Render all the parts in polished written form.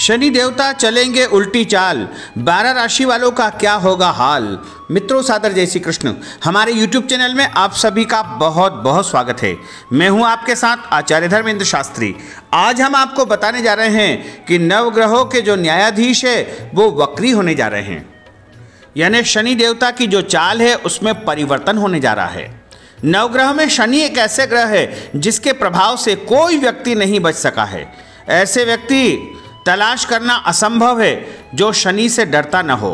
शनि देवता चलेंगे उल्टी चाल, 12 राशि वालों का क्या होगा हाल। मित्रों, सादर जय श्री कृष्ण। हमारे YouTube चैनल में आप सभी का बहुत बहुत स्वागत है। मैं हूं आपके साथ आचार्य धर्मेंद्र शास्त्री। आज हम आपको बताने जा रहे हैं कि नवग्रहों के जो न्यायाधीश है वो वक्री होने जा रहे हैं, यानी शनि देवता की जो चाल है उसमें परिवर्तन होने जा रहा है। नवग्रह में शनि एक ऐसे ग्रह है जिसके प्रभाव से कोई व्यक्ति नहीं बच सका है। ऐसे व्यक्ति तलाश करना असंभव है जो शनि से डरता न हो।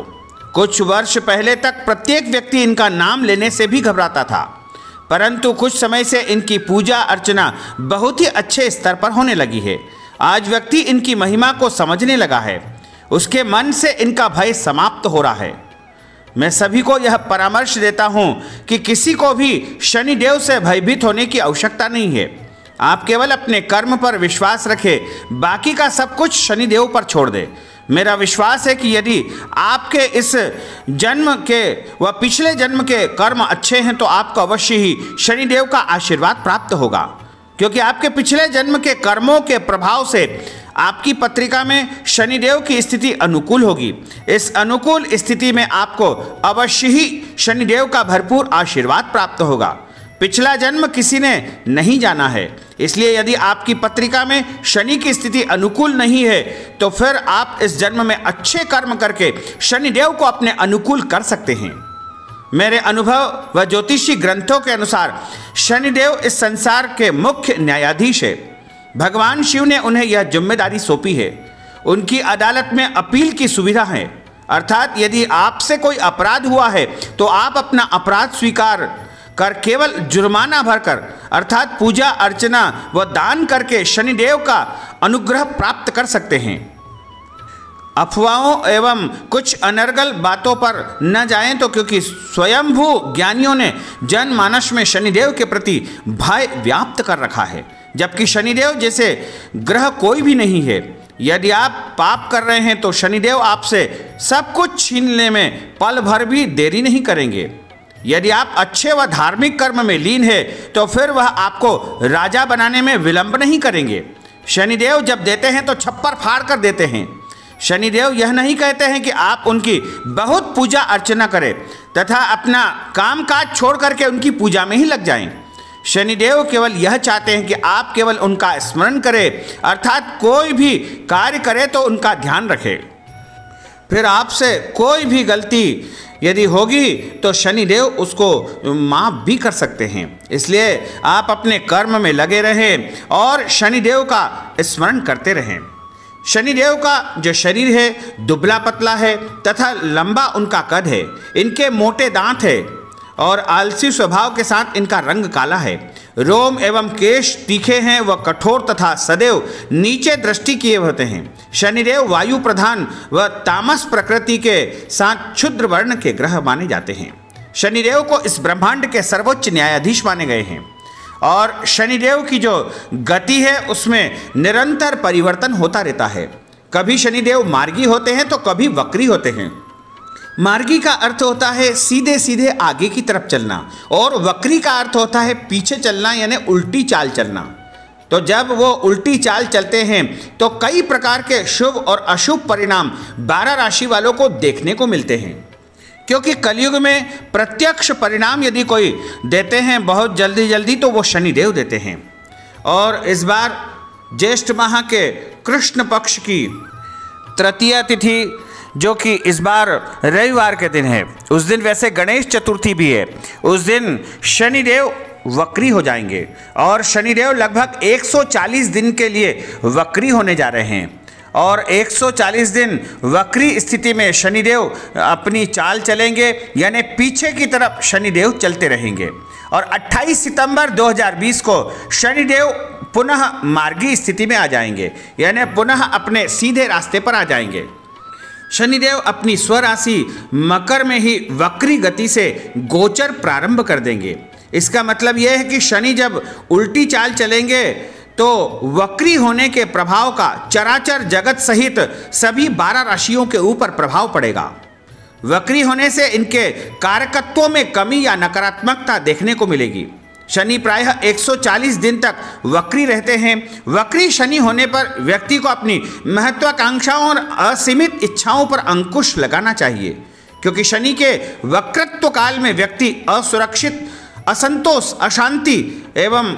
कुछ वर्ष पहले तक प्रत्येक व्यक्ति इनका नाम लेने से भी घबराता था, परंतु कुछ समय से इनकी पूजा अर्चना बहुत ही अच्छे स्तर पर होने लगी है। आज व्यक्ति इनकी महिमा को समझने लगा है, उसके मन से इनका भय समाप्त हो रहा है। मैं सभी को यह परामर्श देता हूं कि किसी को भी शनिदेव से भयभीत होने की आवश्यकता नहीं है। आप केवल अपने कर्म पर विश्वास रखें, बाकी का सब कुछ शनिदेव पर छोड़ दें। मेरा विश्वास है कि यदि आपके इस जन्म के व पिछले जन्म के कर्म अच्छे हैं तो आपको अवश्य ही शनिदेव का आशीर्वाद प्राप्त होगा, क्योंकि आपके पिछले जन्म के कर्मों के प्रभाव से आपकी पत्रिका में शनिदेव की स्थिति अनुकूल होगी। इस अनुकूल स्थिति में आपको अवश्य ही शनिदेव का भरपूर आशीर्वाद प्राप्त होगा। पिछला जन्म किसी ने नहीं जाना है, इसलिए यदि आपकी पत्रिका में शनि की स्थिति अनुकूल नहीं है तो फिर आप इस जन्म में अच्छे कर्म करके शनिदेव को अपने अनुकूल कर सकते हैं। मेरे अनुभव व ज्योतिषी ग्रंथों के अनुसार शनिदेव इस संसार के मुख्य न्यायाधीश है। भगवान शिव ने उन्हें यह जिम्मेदारी सौंपी है। उनकी अदालत में अपील की सुविधा है, अर्थात यदि आपसे कोई अपराध हुआ है तो आप अपना अपराध स्वीकार कर केवल जुर्माना भरकर अर्थात पूजा अर्चना व दान करके शनिदेव का अनुग्रह प्राप्त कर सकते हैं। अफवाहों एवं कुछ अनर्गल बातों पर न जाएं तो, क्योंकि स्वयंभू ज्ञानियों ने जनमानस में शनिदेव के प्रति भय व्याप्त कर रखा है, जबकि शनिदेव जैसे ग्रह कोई भी नहीं है। यदि आप पाप कर रहे हैं तो शनिदेव आपसे सब कुछ छीनने में पल भर भी देरी नहीं करेंगे। यदि आप अच्छे व धार्मिक कर्म में लीन है तो फिर वह आपको राजा बनाने में विलंब नहीं करेंगे। शनिदेव जब देते हैं तो छप्पर फाड़ कर देते हैं। शनिदेव यह नहीं कहते हैं कि आप उनकी बहुत पूजा अर्चना करें तथा अपना कामकाज छोड़ करके उनकी पूजा में ही लग जाएं। शनिदेव केवल यह चाहते हैं कि आप केवल उनका स्मरण करें, अर्थात कोई भी कार्य करें तो उनका ध्यान रखें। फिर आपसे कोई भी गलती यदि होगी तो शनिदेव उसको माफ़ भी कर सकते हैं। इसलिए आप अपने कर्म में लगे रहें और शनिदेव का स्मरण करते रहें। शनिदेव का जो शरीर है दुबला पतला है तथा लंबा उनका कद है। इनके मोटे दांत है और आलसी स्वभाव के साथ इनका रंग काला है। रोम एवं केश तीखे हैं व कठोर तथा सदैव नीचे दृष्टि किए होते हैं। शनिदेव वायु प्रधान व तामस प्रकृति के साथ क्षुद्र वर्ण के ग्रह माने जाते हैं। शनिदेव को इस ब्रह्मांड के सर्वोच्च न्यायाधीश माने गए हैं और शनिदेव की जो गति है उसमें निरंतर परिवर्तन होता रहता है। कभी शनिदेव मार्गी होते हैं तो कभी वक्री होते हैं। मार्गी का अर्थ होता है सीधे सीधे आगे की तरफ चलना और वक्री का अर्थ होता है पीछे चलना, यानी उल्टी चाल चलना। तो जब वो उल्टी चाल चलते हैं तो कई प्रकार के शुभ और अशुभ परिणाम 12 राशि वालों को देखने को मिलते हैं, क्योंकि कलयुग में प्रत्यक्ष परिणाम यदि कोई देते हैं बहुत जल्दी जल्दी तो वो शनिदेव देते हैं। और इस बार ज्येष्ठ माह के कृष्ण पक्ष की तृतीया तिथि, जो कि इस बार रविवार के दिन है, उस दिन वैसे गणेश चतुर्थी भी है, उस दिन शनिदेव वक्री हो जाएंगे और शनिदेव लगभग 140 दिन के लिए वक्री होने जा रहे हैं। और 140 दिन वक्री स्थिति में शनिदेव अपनी चाल चलेंगे, यानी पीछे की तरफ शनिदेव चलते रहेंगे। और 28 सितंबर 2020 को शनिदेव पुनः मार्गी स्थिति में आ जाएंगे, यानी पुनः अपने सीधे रास्ते पर आ जाएंगे। शनिदेव अपनी स्वराशि मकर में ही वक्री गति से गोचर प्रारंभ कर देंगे। इसका मतलब यह है कि शनि जब उल्टी चाल चलेंगे तो वक्री होने के प्रभाव का चराचर जगत सहित सभी 12 राशियों के ऊपर प्रभाव पड़ेगा। वक्री होने से इनके कारकत्वों में कमी या नकारात्मकता देखने को मिलेगी। शनि प्रायः 140 दिन तक वक्री रहते हैं। वक्री शनि होने पर व्यक्ति को अपनी महत्वाकांक्षाओं और असीमित इच्छाओं पर अंकुश लगाना चाहिए, क्योंकि शनि के वक्रत्व काल में व्यक्ति असुरक्षित, असंतोष, अशांति एवं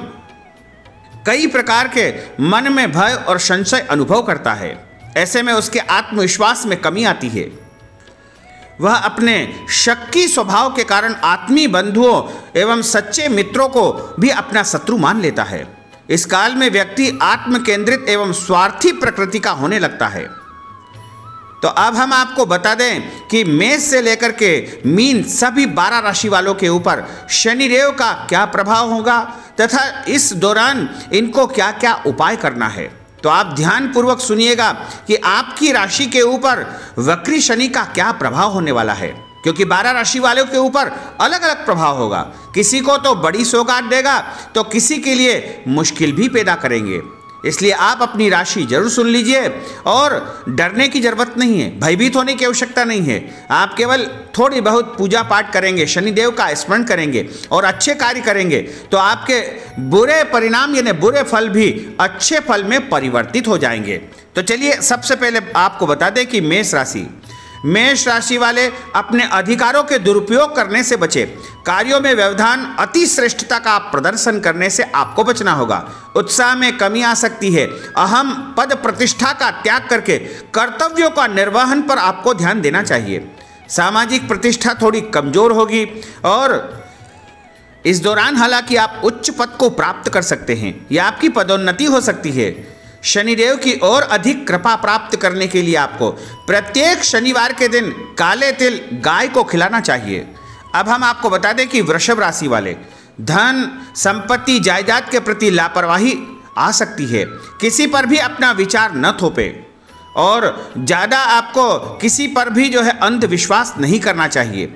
कई प्रकार के मन में भय और संशय अनुभव करता है। ऐसे में उसके आत्मविश्वास में कमी आती है। वह अपने शक्की स्वभाव के कारण आत्मीय बंधुओं एवं सच्चे मित्रों को भी अपना शत्रु मान लेता है। इस काल में व्यक्ति आत्म केंद्रित एवं स्वार्थी प्रकृति का होने लगता है। तो अब हम आपको बता दें कि मेष से लेकर के मीन सभी 12 राशि वालों के ऊपर शनिदेव का क्या प्रभाव होगा तथा इस दौरान इनको क्या क्या उपाय करना है। तो आप ध्यानपूर्वक सुनिएगा कि आपकी राशि के ऊपर वक्री शनि का क्या प्रभाव होने वाला है, क्योंकि 12 राशि वालों के ऊपर अलग अलग प्रभाव होगा। किसी को तो बड़ी सौगात देगा तो किसी के लिए मुश्किल भी पैदा करेंगे। इसलिए आप अपनी राशि जरूर सुन लीजिए और डरने की जरूरत नहीं है, भयभीत होने की आवश्यकता नहीं है। आप केवल थोड़ी बहुत पूजा पाठ करेंगे, शनिदेव का स्मरण करेंगे और अच्छे कार्य करेंगे तो आपके बुरे परिणाम यानी बुरे फल भी अच्छे फल में परिवर्तित हो जाएंगे। तो चलिए सबसे पहले आपको बता दें कि मेष राशि वाले अपने अधिकारों के दुरुपयोग करने से बचे। कार्यों में व्यवधान, अति श्रेष्ठता का प्रदर्शन करने से आपको बचना होगा। उत्साह में कमी आ सकती है। अहम पद प्रतिष्ठा का त्याग करके कर्तव्यों का निर्वहन पर आपको ध्यान देना चाहिए। सामाजिक प्रतिष्ठा थोड़ी कमजोर होगी और इस दौरान हालांकि आप उच्च पद को प्राप्त कर सकते हैं या आपकी पदोन्नति हो सकती है। शनिदेव की और अधिक कृपा प्राप्त करने के लिए आपको प्रत्येक शनिवार के दिन काले तिल गाय को खिलाना चाहिए। अब हम आपको बता दें कि वृषभ राशि वाले धन, संपत्ति, जायदाद के प्रति लापरवाही आ सकती है। किसी पर भी अपना विचार न थोपे और ज़्यादा आपको किसी पर भी अंधविश्वास नहीं करना चाहिए।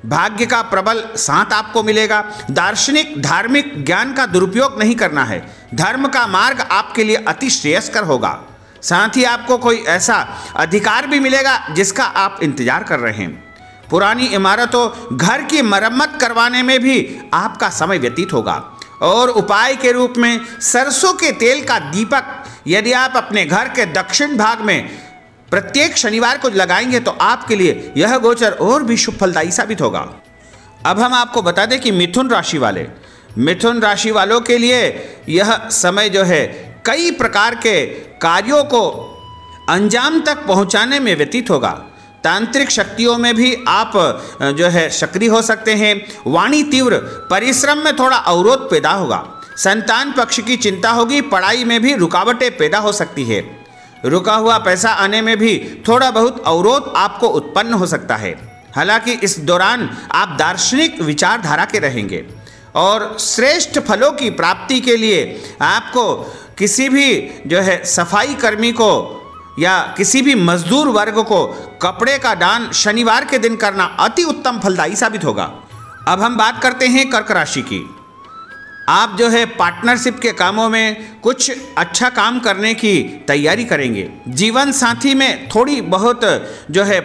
भाग्य का प्रबल साथ आपको मिलेगा। दार्शनिक धार्मिक ज्ञान का दुरुपयोग नहीं करना है। धर्म का मार्ग आपके लिए अति श्रेयस्कर होगा। साथ ही आपको कोई ऐसा अधिकार भी मिलेगा जिसका आप इंतजार कर रहे हैं। पुरानी इमारतों, घर की मरम्मत करवाने में भी आपका समय व्यतीत होगा। और उपाय के रूप में सरसों के तेल का दीपक यदि आप अपने घर के दक्षिण भाग में प्रत्येक शनिवार को लगाएंगे तो आपके लिए यह गोचर और भी शुभ फलदायी साबित होगा। अब हम आपको बता दें कि मिथुन राशि वालों के लिए यह समय कई प्रकार के कार्यों को अंजाम तक पहुंचाने में व्यतीत होगा। तांत्रिक शक्तियों में भी आप सक्रिय हो सकते हैं। वाणी तीव्र, परिश्रम में थोड़ा अवरोध पैदा होगा। संतान पक्ष की चिंता होगी। पढ़ाई में भी रुकावटें पैदा हो सकती है। रुका हुआ पैसा आने में भी थोड़ा बहुत अवरोध आपको उत्पन्न हो सकता है। हालांकि इस दौरान आप दार्शनिक विचारधारा के रहेंगे और श्रेष्ठ फलों की प्राप्ति के लिए आपको किसी भी सफाई कर्मी को या किसी भी मजदूर वर्ग को कपड़े का दान शनिवार के दिन करना अति उत्तम फलदायी साबित होगा। अब हम बात करते हैं कर्क राशि की। आप पार्टनरशिप के कामों में कुछ अच्छा काम करने की तैयारी करेंगे। जीवन साथी में थोड़ी बहुत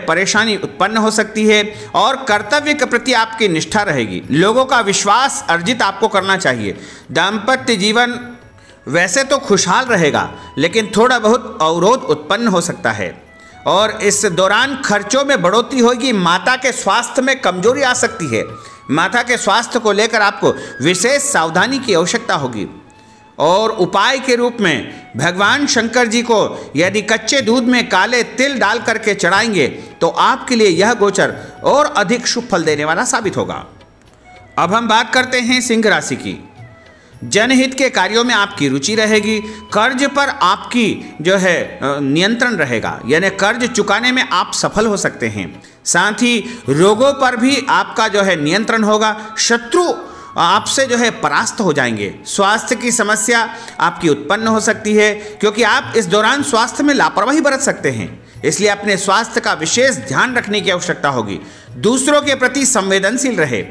परेशानी उत्पन्न हो सकती है और कर्तव्य के प्रति आपकी निष्ठा रहेगी। लोगों का विश्वास अर्जित आपको करना चाहिए। दाम्पत्य जीवन वैसे तो खुशहाल रहेगा लेकिन थोड़ा बहुत अवरोध उत्पन्न हो सकता है और इस दौरान खर्चों में बढ़ोतरी होगी। माता के स्वास्थ्य में कमजोरी आ सकती है। माता के स्वास्थ्य को लेकर आपको विशेष सावधानी की आवश्यकता होगी। और उपाय के रूप में भगवान शंकर जी को यदि कच्चे दूध में काले तिल डाल करके चढ़ाएंगे तो आपके लिए यह गोचर और अधिक शुभ फल देने वाला साबित होगा। अब हम बात करते हैं सिंह राशि की। जनहित के कार्यों में आपकी रुचि रहेगी। कर्ज पर आपकी नियंत्रण रहेगा, यानी कर्ज चुकाने में आप सफल हो सकते हैं। साथ ही रोगों पर भी आपका नियंत्रण होगा। शत्रु आपसे परास्त हो जाएंगे। स्वास्थ्य की समस्या आपकी उत्पन्न हो सकती है क्योंकि आप इस दौरान स्वास्थ्य में लापरवाही बरत सकते हैं। इसलिए अपने स्वास्थ्य का विशेष ध्यान रखने की आवश्यकता होगी। दूसरों के प्रति संवेदनशील रहे।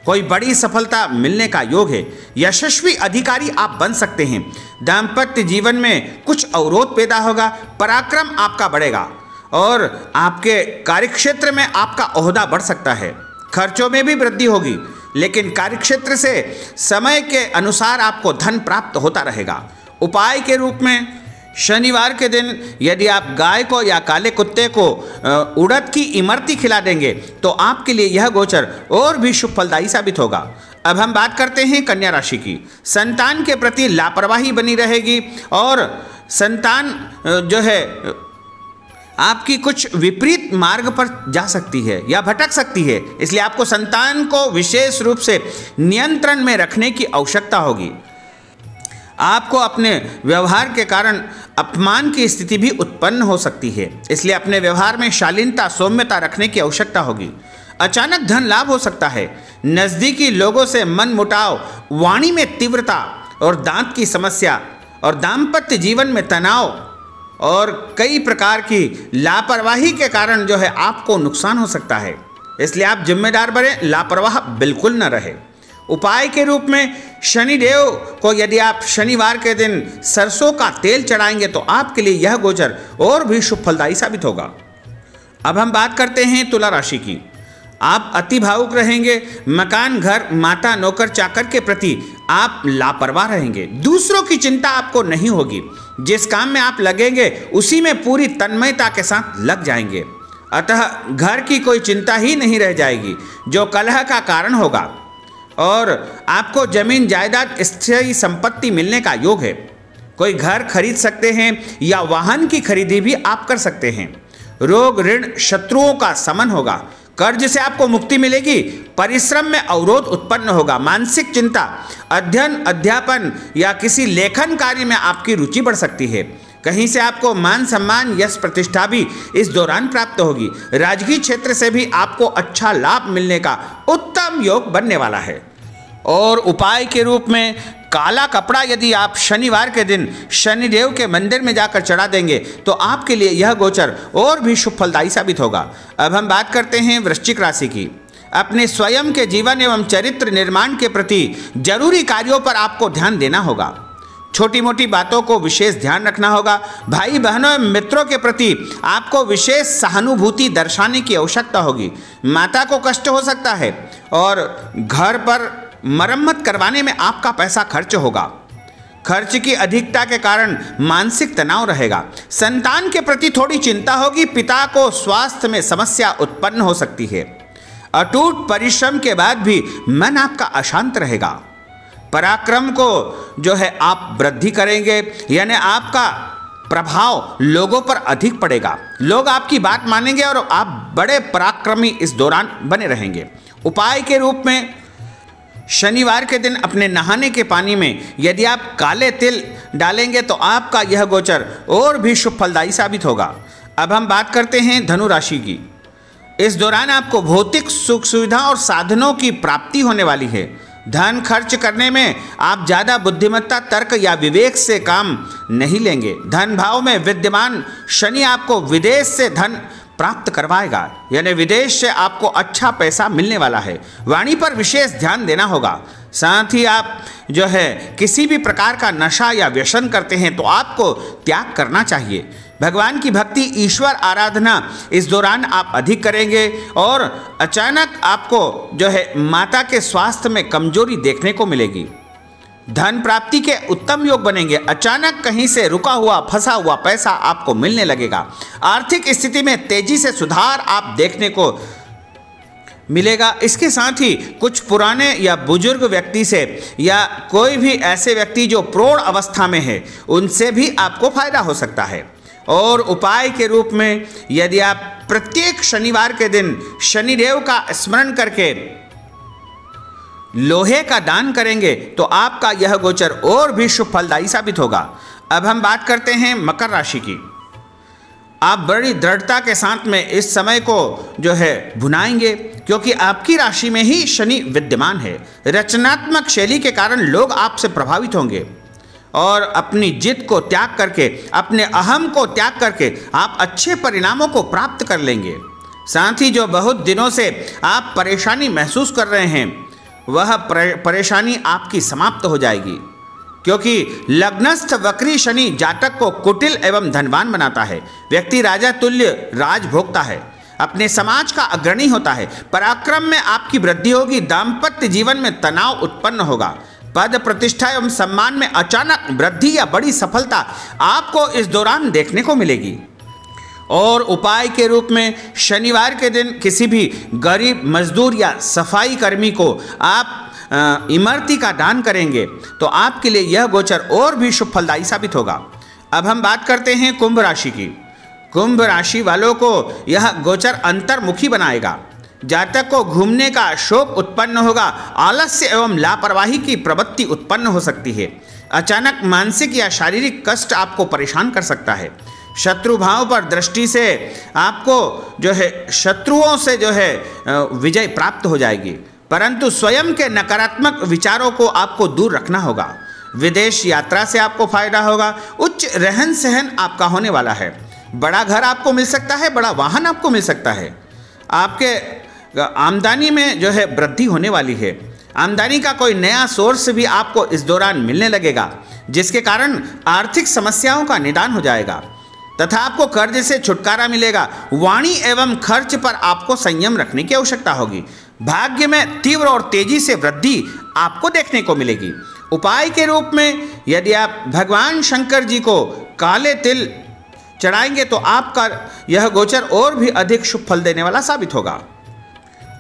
कोई बड़ी सफलता मिलने का योग है। यशस्वी अधिकारी आप बन सकते हैं। दाम्पत्य जीवन में कुछ अवरोध पैदा होगा। पराक्रम आपका बढ़ेगा और आपके कार्यक्षेत्र में आपका ओहदा बढ़ सकता है। खर्चों में भी वृद्धि होगी। लेकिन कार्यक्षेत्र से समय के अनुसार आपको धन प्राप्त होता रहेगा। उपाय के रूप में शनिवार के दिन यदि आप गाय को या काले कुत्ते को उड़द की इमरती खिला देंगे तो आपके लिए यह गोचर और भी शुभ फलदायी साबित होगा। अब हम बात करते हैं कन्या राशि की। संतान के प्रति लापरवाही बनी रहेगी और संतान जो है आपकी कुछ विपरीत मार्ग पर जा सकती है या भटक सकती है, इसलिए आपको संतान को विशेष रूप से नियंत्रण में रखने की आवश्यकता होगी। आपको अपने व्यवहार के कारण अपमान की स्थिति भी उत्पन्न हो सकती है, इसलिए अपने व्यवहार में शालीनता सौम्यता रखने की आवश्यकता होगी। अचानक धन लाभ हो सकता है। नज़दीकी लोगों से मनमुटाव, वाणी में तीव्रता और दांत की समस्या और दाम्पत्य जीवन में तनाव और कई प्रकार की लापरवाही के कारण जो है आपको नुकसान हो सकता है, इसलिए आप जिम्मेदार बने, लापरवाह बिल्कुल न रहे। उपाय के रूप में शनिदेव को यदि आप शनिवार के दिन सरसों का तेल चढ़ाएंगे तो आपके लिए यह गोचर और भी शुभ फलदायी साबित होगा। अब हम बात करते हैं तुला राशि की। आप अति भावुक रहेंगे। मकान, घर, माता, नौकर चाकर के प्रति आप लापरवाह रहेंगे। दूसरों की चिंता आपको नहीं होगी। जिस काम में आप लगेंगे उसी में पूरी तन्मयता के साथ लग जाएंगे, अतः घर की कोई चिंता ही नहीं रह जाएगी जो कलह का कारण होगा। और आपको जमीन जायदाद स्थायी संपत्ति मिलने का योग है। कोई घर खरीद सकते हैं या वाहन की खरीदी भी आप कर सकते हैं। रोग, ऋण, शत्रुओं का समन होगा। कर्ज से आपको मुक्ति मिलेगी। परिश्रम में अवरोध उत्पन्न होगा। मानसिक चिंता, अध्ययन, अध्यापन या किसी लेखन कार्य में आपकी रुचि बढ़ सकती है। कहीं से आपको मान सम्मान, यश, प्रतिष्ठा भी इस दौरान प्राप्त होगी। राजकीय क्षेत्र से भी आपको अच्छा लाभ मिलने का उत्तम योग बनने वाला है। और उपाय के रूप में काला कपड़ा यदि आप शनिवार के दिन शनिदेव के मंदिर में जाकर चढ़ा देंगे तो आपके लिए यह गोचर और भी शुभ फलदायी साबित होगा। अब हम बात करते हैं वृश्चिक राशि की। अपने स्वयं के जीवन एवं चरित्र निर्माण के प्रति जरूरी कार्यों पर आपको ध्यान देना होगा। छोटी मोटी बातों को विशेष ध्यान रखना होगा। भाई बहनों एवं मित्रों के प्रति आपको विशेष सहानुभूति दर्शाने की आवश्यकता होगी। माता को कष्ट हो सकता है और घर पर मरम्मत करवाने में आपका पैसा खर्च होगा। खर्च की अधिकता के कारण मानसिक तनाव रहेगा। संतान के प्रति थोड़ी चिंता होगी। पिता को स्वास्थ्य में समस्या उत्पन्न हो सकती है। अटूट परिश्रम के बाद भी मन आपका अशांत रहेगा। पराक्रम को जो है आप वृद्धि करेंगे, यानी आपका प्रभाव लोगों पर अधिक पड़ेगा। लोग आपकी बात मानेंगे और आप बड़े पराक्रमी इस दौरान बने रहेंगे। उपाय के रूप में शनिवार के दिन अपने नहाने के पानी में यदि आप काले तिल डालेंगे तो आपका यह गोचर और भी शुभ फलदायी साबित होगा। अब हम बात करते हैं धनु राशि की। इस दौरान आपको भौतिक सुख सुविधा और साधनों की प्राप्ति होने वाली है। धन खर्च करने में आप ज़्यादा बुद्धिमत्ता, तर्क या विवेक से काम नहीं लेंगे। धन भाव में विद्यमान शनि आपको विदेश से धन प्राप्त करवाएगा, यानी विदेश से आपको अच्छा पैसा मिलने वाला है। वाणी पर विशेष ध्यान देना होगा। साथ ही आप जो है किसी भी प्रकार का नशा या व्यसन करते हैं तो आपको त्याग करना चाहिए। भगवान की भक्ति, ईश्वर आराधना इस दौरान आप अधिक करेंगे और अचानक आपको जो है माता के स्वास्थ्य में कमजोरी देखने को मिलेगी। धन प्राप्ति के उत्तम योग बनेंगे। अचानक कहीं से रुका हुआ, फंसा हुआ पैसा आपको मिलने लगेगा। आर्थिक स्थिति में तेजी से सुधार आप देखने को मिलेगा। इसके साथ ही कुछ पुराने या बुजुर्ग व्यक्ति से या कोई भी ऐसे व्यक्ति जो प्रौढ़ अवस्था में है उनसे भी आपको फायदा हो सकता है। और उपाय के रूप में यदि आप प्रत्येक शनिवार के दिन शनिदेव का स्मरण करके लोहे का दान करेंगे तो आपका यह गोचर और भी शुभ फलदायी साबित होगा। अब हम बात करते हैं मकर राशि की। आप बड़ी दृढ़ता के साथ में इस समय को जो है भुनाएंगे क्योंकि आपकी राशि में ही शनि विद्यमान है। रचनात्मक शैली के कारण लोग आपसे प्रभावित होंगे और अपनी जिद को त्याग करके, अपने अहम को त्याग करके आप अच्छे परिणामों को प्राप्त कर लेंगे। साथ ही जो बहुत दिनों से आप परेशानी महसूस कर रहे हैं वह परेशानी आपकी समाप्त हो जाएगी क्योंकि लग्नस्थ वक्री शनि जातक को कुटिल एवं धनवान बनाता है। व्यक्ति राजा तुल्य राज भोगता है। अपने समाज का अग्रणी होता है। पराक्रम में आपकी वृद्धि होगी। दाम्पत्य जीवन में तनाव उत्पन्न होगा। पद प्रतिष्ठा एवं सम्मान में अचानक वृद्धि या बड़ी सफलता आपको इस दौरान देखने को मिलेगी। और उपाय के रूप में शनिवार के दिन किसी भी गरीब मजदूर या सफाई कर्मी को आप इमरती का दान करेंगे तो आपके लिए यह गोचर और भी शुभ फलदायी साबित होगा। अब हम बात करते हैं कुंभ राशि की। कुंभ राशि वालों को यह गोचर अंतर्मुखी बनाएगा। जातक को घूमने का शौक उत्पन्न होगा। आलस्य एवं लापरवाही की प्रवृत्ति उत्पन्न हो सकती है। अचानक मानसिक या शारीरिक कष्ट आपको परेशान कर सकता है। शत्रु भाव पर दृष्टि से आपको जो है शत्रुओं से जो है विजय प्राप्त हो जाएगी, परंतु स्वयं के नकारात्मक विचारों को आपको दूर रखना होगा। विदेश यात्रा से आपको फायदा होगा। उच्च रहन सहन आपका होने वाला है। बड़ा घर आपको मिल सकता है, बड़ा वाहन आपको मिल सकता है। आपके आमदनी में जो है वृद्धि होने वाली है। आमदनी का कोई नया सोर्स भी आपको इस दौरान मिलने लगेगा, जिसके कारण आर्थिक समस्याओं का निदान हो जाएगा तथा आपको कर्ज से छुटकारा मिलेगा। वाणी एवं खर्च पर आपको संयम रखने की आवश्यकता होगी। भाग्य में तीव्र और तेजी से वृद्धि आपको देखने को मिलेगी। उपाय के रूप में यदि आप भगवान शंकर जी को काले तिल चढ़ाएंगे तो आपका यह गोचर और भी अधिक शुभ फल देने वाला साबित होगा।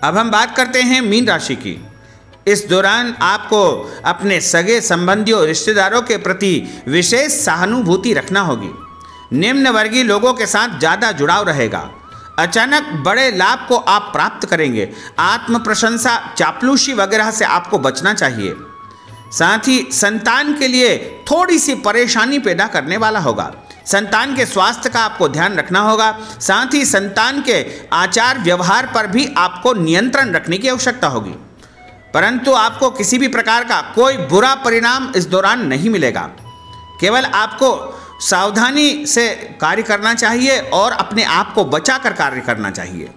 अब हम बात करते हैं मीन राशि की। इस दौरान आपको अपने सगे संबंधियों रिश्तेदारों के प्रति विशेष सहानुभूति रखना होगी। निम्न वर्गीय लोगों के साथ ज़्यादा जुड़ाव रहेगा। अचानक बड़े लाभ को आप प्राप्त करेंगे। आत्म प्रशंसा, चापलूसी वगैरह से आपको बचना चाहिए। साथ ही संतान के लिए थोड़ी सी परेशानी पैदा करने वाला होगा। संतान के स्वास्थ्य का आपको ध्यान रखना होगा। साथ ही संतान के आचार व्यवहार पर भी आपको नियंत्रण रखने की आवश्यकता होगी, परंतु आपको किसी भी प्रकार का कोई बुरा परिणाम इस दौरान नहीं मिलेगा। केवल आपको सावधानी से कार्य करना चाहिए और अपने आप को बचाकर कार्य करना चाहिए।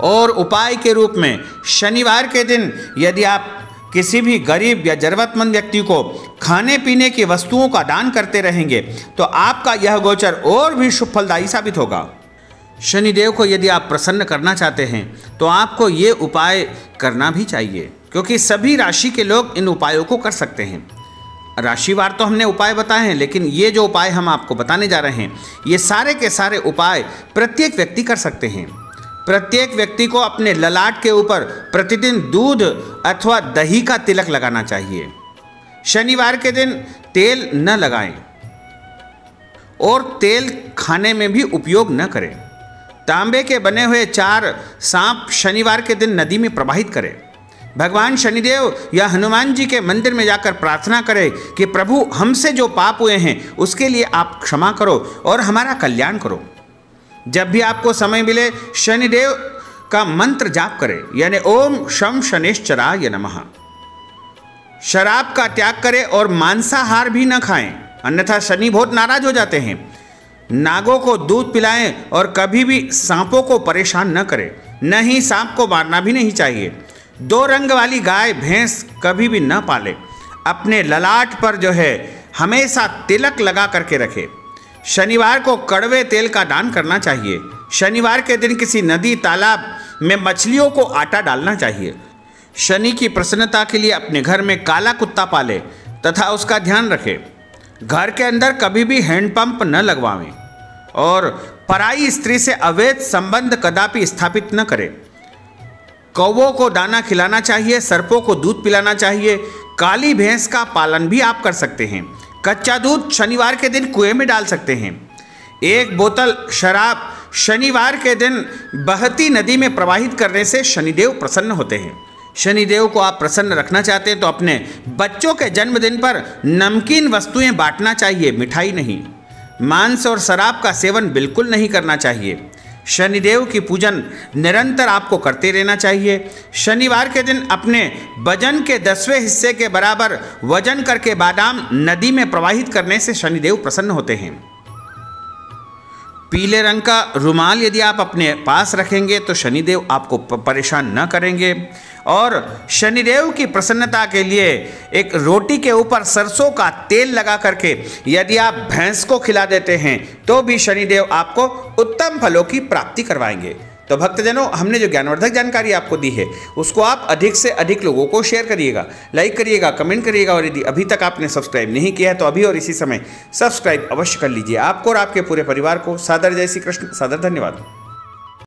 और उपाय के रूप में शनिवार के दिन यदि आप किसी भी गरीब या जरूरतमंद व्यक्ति को खाने पीने की वस्तुओं का दान करते रहेंगे तो आपका यह गोचर और भी शुभ फलदायी साबित होगा। शनिदेव को यदि आप प्रसन्न करना चाहते हैं तो आपको ये उपाय करना भी चाहिए, क्योंकि सभी राशि के लोग इन उपायों को कर सकते हैं। राशिवार तो हमने उपाय बताए हैं, लेकिन ये जो उपाय हम आपको बताने जा रहे हैं ये सारे के सारे उपाय प्रत्येक व्यक्ति कर सकते हैं। प्रत्येक व्यक्ति को अपने ललाट के ऊपर प्रतिदिन दूध अथवा दही का तिलक लगाना चाहिए। शनिवार के दिन तेल न लगाएं और तेल खाने में भी उपयोग न करें। तांबे के बने हुए 4 सांप शनिवार के दिन नदी में प्रवाहित करें। भगवान शनिदेव या हनुमान जी के मंदिर में जाकर प्रार्थना करें कि प्रभु हमसे जो पाप हुए हैं उसके लिए आप क्षमा करो और हमारा कल्याण करो। जब भी आपको समय मिले शनिदेव का मंत्र जाप करें, यानी ओम शम शनेश्चराय नमः। शराब का त्याग करें और मांसाहार भी न खाएं, अन्यथा शनि बहुत नाराज हो जाते हैं। नागों को दूध पिलाएं और कभी भी सांपों को परेशान न करें। न ही सांप को मारना भी नहीं चाहिए। 2 रंग वाली गाय भैंस कभी भी न पालें। अपने ललाट पर जो है हमेशा तिलक लगा करके रखें। शनिवार को कड़वे तेल का दान करना चाहिए। शनिवार के दिन किसी नदी तालाब में मछलियों को आटा डालना चाहिए। शनि की प्रसन्नता के लिए अपने घर में काला कुत्ता पालें तथा उसका ध्यान रखें। घर के अंदर कभी भी हैंडपंप न लगवाएं और पराई स्त्री से अवैध संबंध कदापि स्थापित न करें। कौवों को दाना खिलाना चाहिए। सर्पों को दूध पिलाना चाहिए। काली भैंस का पालन भी आप कर सकते हैं। कच्चा दूध शनिवार के दिन कुएं में डाल सकते हैं। 1 बोतल शराब शनिवार के दिन बहती नदी में प्रवाहित करने से शनिदेव प्रसन्न होते हैं। शनिदेव को आप प्रसन्न रखना चाहते हैं तो अपने बच्चों के जन्मदिन पर नमकीन वस्तुएं बांटना चाहिए, मिठाई नहीं। मांस और शराब का सेवन बिल्कुल नहीं करना चाहिए। शनिदेव की पूजन निरंतर आपको करते रहना चाहिए। शनिवार के दिन अपने वजन के 10वें हिस्से के बराबर वजन करके बादाम नदी में प्रवाहित करने से शनिदेव प्रसन्न होते हैं। पीले रंग का रुमाल यदि आप अपने पास रखेंगे तो शनिदेव आपको परेशान न करेंगे। और शनिदेव की प्रसन्नता के लिए एक रोटी के ऊपर सरसों का तेल लगा करके यदि आप भैंस को खिला देते हैं तो भी शनिदेव आपको उत्तम फलों की प्राप्ति करवाएंगे। तो भक्तजनों, हमने जो ज्ञानवर्धक जानकारी आपको दी है उसको आप अधिक से अधिक लोगों को शेयर करिएगा, लाइक करिएगा, कमेंट करिएगा, और यदि अभी तक आपने सब्सक्राइब नहीं किया है तो अभी और इसी समय सब्सक्राइब अवश्य कर लीजिए। आपको और आपके पूरे परिवार को सादर जय श्री कृष्ण, सादर धन्यवाद।